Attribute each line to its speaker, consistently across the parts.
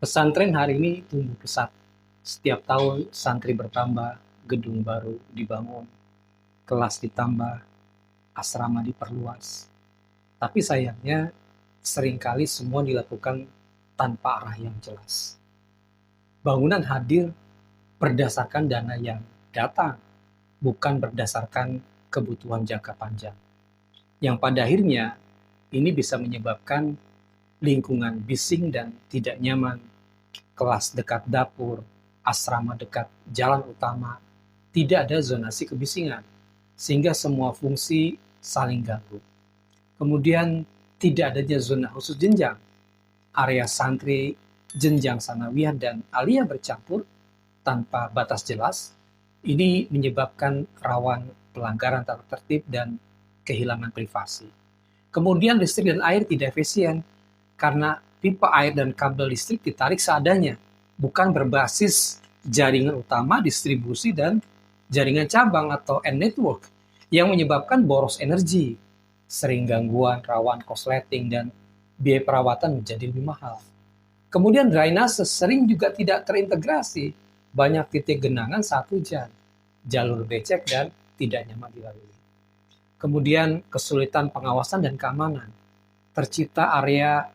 Speaker 1: Pesantren hari ini tumbuh pesat. Setiap tahun santri bertambah, gedung baru dibangun, kelas ditambah, asrama diperluas. Tapi sayangnya seringkali semua dilakukan tanpa arah yang jelas. Bangunan hadir berdasarkan dana yang datang, bukan berdasarkan kebutuhan jangka panjang. Yang pada akhirnya ini bisa menyebabkan lingkungan bising dan tidak nyaman, kelas dekat dapur, asrama dekat jalan utama, tidak ada zonasi kebisingan, sehingga semua fungsi saling ganggu. Kemudian tidak adanya zona khusus jenjang, area santri, jenjang sanawiyah dan aliyah bercampur tanpa batas jelas. Ini menyebabkan rawan pelanggaran tata tertib dan kehilangan privasi. Kemudian listrik dan air tidak efisien karena pipa air dan kabel listrik ditarik seadanya, bukan berbasis jaringan utama, distribusi, dan jaringan cabang atau end network yang menyebabkan boros energi, sering gangguan, rawan korsleting, dan biaya perawatan menjadi lebih mahal. Kemudian drainase sering juga tidak terintegrasi, banyak titik genangan saat hujan, jalur becek, dan tidak nyaman dilalui. Kemudian kesulitan pengawasan dan keamanan, tercipta area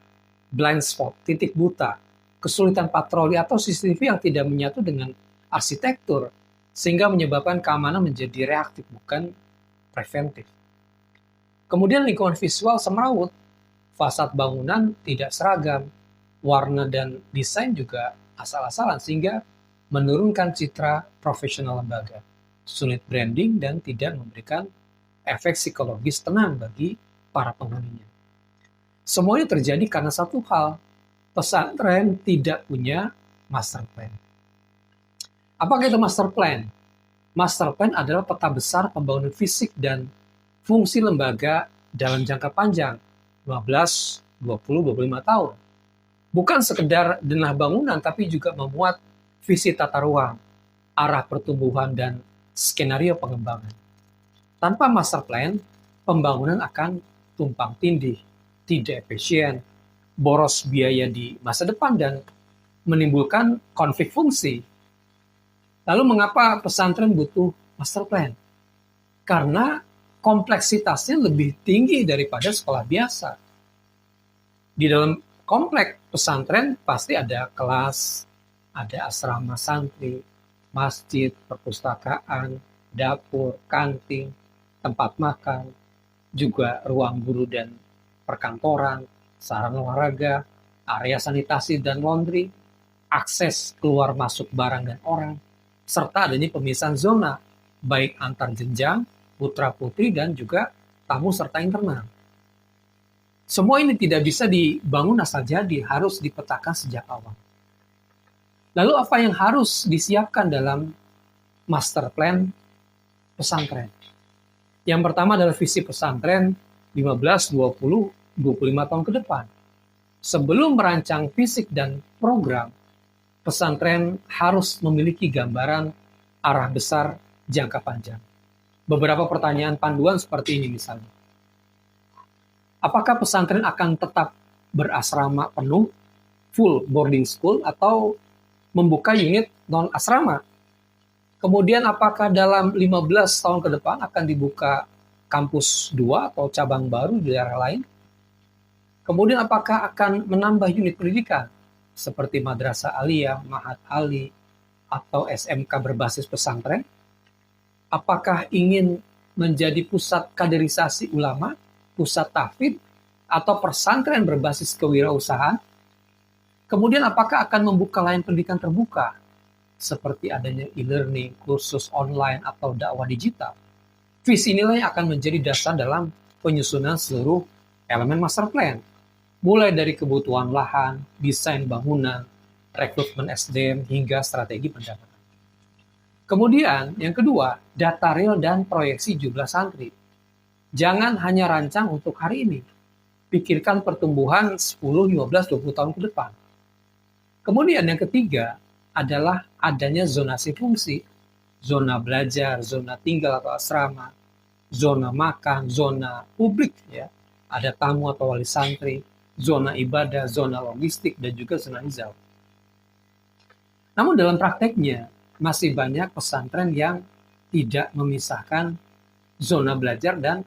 Speaker 1: blind spot, titik buta, kesulitan patroli atau CCTV yang tidak menyatu dengan arsitektur, sehingga menyebabkan keamanan menjadi reaktif, bukan preventif. Kemudian lingkungan visual semrawut, fasad bangunan tidak seragam, warna dan desain juga asal-asalan, sehingga menurunkan citra profesional lembaga, sulit branding, dan tidak memberikan efek psikologis tenang bagi para penghuninya. Semuanya terjadi karena satu hal, pesantren tidak punya master plan. Apakah itu master plan? Master plan adalah peta besar pembangunan fisik dan fungsi lembaga dalam jangka panjang, 15, 20, 25 tahun. Bukan sekedar denah bangunan, tapi juga memuat visi tata ruang, arah pertumbuhan, dan skenario pengembangan. Tanpa master plan, pembangunan akan tumpang tindih, tidak efisien, boros biaya di masa depan, dan menimbulkan konflik fungsi. Lalu mengapa pesantren butuh master plan? Karena kompleksitasnya lebih tinggi daripada sekolah biasa. Di dalam kompleks pesantren pasti ada kelas, ada asrama santri, masjid, perpustakaan, dapur, kantin, tempat makan, juga ruang guru dan perkantoran, sarana olahraga, area sanitasi dan laundry, akses keluar masuk barang dan orang, serta adanya pemisahan zona, baik antar jenjang, putra-putri, dan juga tamu serta internal. Semua ini tidak bisa dibangun asal jadi, harus dipetakan sejak awal. Lalu apa yang harus disiapkan dalam master plan pesantren? Yang pertama adalah visi pesantren 15, 20, 25 tahun ke depan. Sebelum merancang fisik dan program, pesantren harus memiliki gambaran arah besar jangka panjang. Beberapa pertanyaan panduan seperti ini misalnya. Apakah pesantren akan tetap berasrama penuh, full boarding school, atau membuka unit non-asrama? Kemudian apakah dalam 15 tahun ke depan akan dibuka kampus 2 atau cabang baru di daerah lain? Kemudian apakah akan menambah unit pendidikan seperti madrasah aliyah, ma'had ali, atau SMK berbasis pesantren? Apakah ingin menjadi pusat kaderisasi ulama, pusat tahfidz, atau pesantren berbasis kewirausahaan? Kemudian apakah akan membuka layanan pendidikan terbuka seperti adanya e-learning, kursus online, atau dakwah digital? Visi inilah yang akan menjadi dasar dalam penyusunan seluruh elemen master plan, mulai dari kebutuhan lahan, desain bangunan, rekrutmen SDM, hingga strategi pendanaan. Kemudian yang kedua, data real dan proyeksi jumlah santri. Jangan hanya rancang untuk hari ini, pikirkan pertumbuhan 10, 15, 20 tahun ke depan. Kemudian yang ketiga adalah adanya zonasi fungsi, zona belajar, zona tinggal atau asrama, zona makan, zona publik, ya, ada tamu atau wali santri, zona ibadah, zona logistik, dan juga zona hijau. Namun dalam prakteknya, masih banyak pesantren yang tidak memisahkan zona belajar dan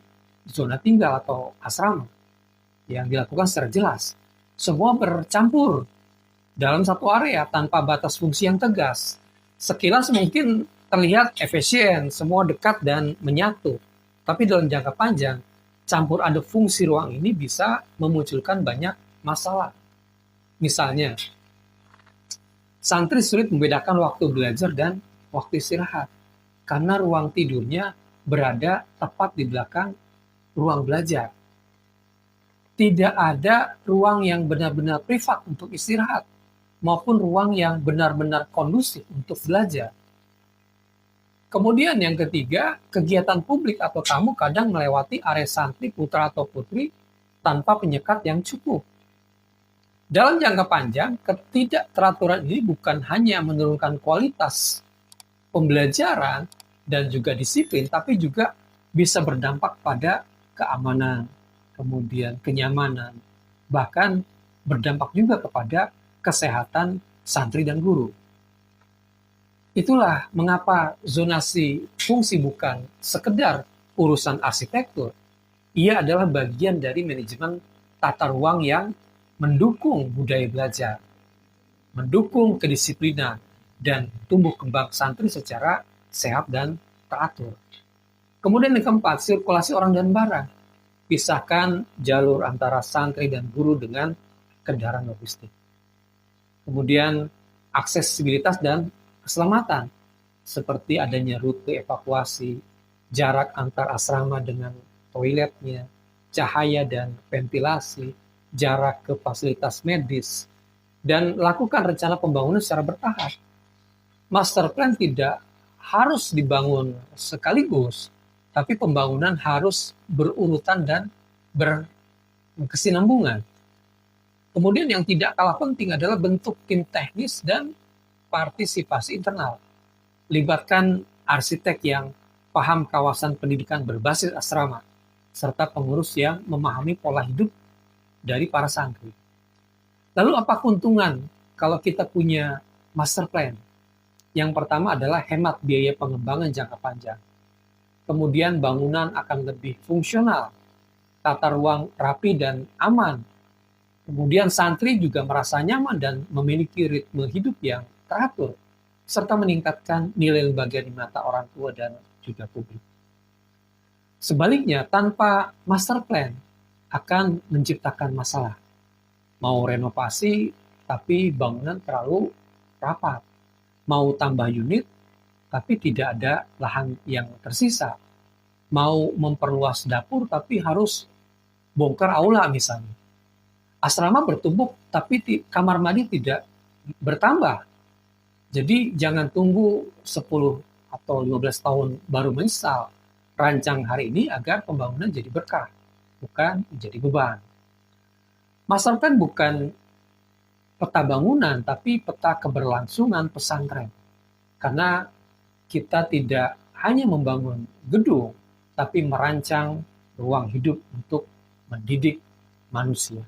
Speaker 1: zona tinggal atau asrama yang dilakukan secara jelas. Semua bercampur dalam satu area tanpa batas fungsi yang tegas. Sekilas mungkin terlihat efisien, semua dekat dan menyatu. Tapi dalam jangka panjang, campur aduk fungsi ruang ini bisa memunculkan banyak masalah. Misalnya, santri sulit membedakan waktu belajar dan waktu istirahat karena ruang tidurnya berada tepat di belakang ruang belajar. Tidak ada ruang yang benar-benar privat untuk istirahat maupun ruang yang benar-benar kondusif untuk belajar. Kemudian yang ketiga, kegiatan publik atau tamu kadang melewati area santri putra atau putri tanpa penyekat yang cukup. Dalam jangka panjang, ketidakteraturan ini bukan hanya menurunkan kualitas pembelajaran dan juga disiplin, tapi juga bisa berdampak pada keamanan, kemudian kenyamanan, bahkan berdampak juga kepada kesehatan santri dan guru. Itulah mengapa zonasi fungsi bukan sekedar urusan arsitektur, ia adalah bagian dari manajemen tata ruang yang mendukung budaya belajar, mendukung kedisiplinan, dan tumbuh kembang santri secara sehat dan teratur. Kemudian yang keempat, sirkulasi orang dan barang. Pisahkan jalur antara santri dan guru dengan kendaraan logistik. Kemudian aksesibilitas dan keselamatan, seperti adanya rute evakuasi, jarak antar asrama dengan toiletnya, cahaya dan ventilasi, jarak ke fasilitas medis, dan lakukan rencana pembangunan secara bertahap. Master plan tidak harus dibangun sekaligus, tapi pembangunan harus berurutan dan berkesinambungan. Kemudian yang tidak kalah penting adalah bentuk tim teknis dan partisipasi internal. Libatkan arsitek yang paham kawasan pendidikan berbasis asrama, serta pengurus yang memahami pola hidup dari para santri. Lalu apa keuntungan kalau kita punya master plan? Yang pertama adalah hemat biaya pengembangan jangka panjang. Kemudian bangunan akan lebih fungsional, tata ruang rapi dan aman. Kemudian santri juga merasa nyaman dan memiliki ritme hidup yang teratur, serta meningkatkan nilai lembaga di mata orang tua dan juga publik. Sebaliknya, tanpa master plan akan menciptakan masalah. Mau renovasi, tapi bangunan terlalu rapat. Mau tambah unit, tapi tidak ada lahan yang tersisa. Mau memperluas dapur, tapi harus bongkar aula misalnya. Asrama bertumpuk, tapi kamar mandi tidak bertambah. Jadi jangan tunggu 10 atau 15 tahun baru menginstal. Rancang hari ini agar pembangunan jadi berkah, bukan menjadi beban. Master plan bukan peta bangunan, tapi peta keberlangsungan pesantren. Karena kita tidak hanya membangun gedung, tapi merancang ruang hidup untuk mendidik manusia.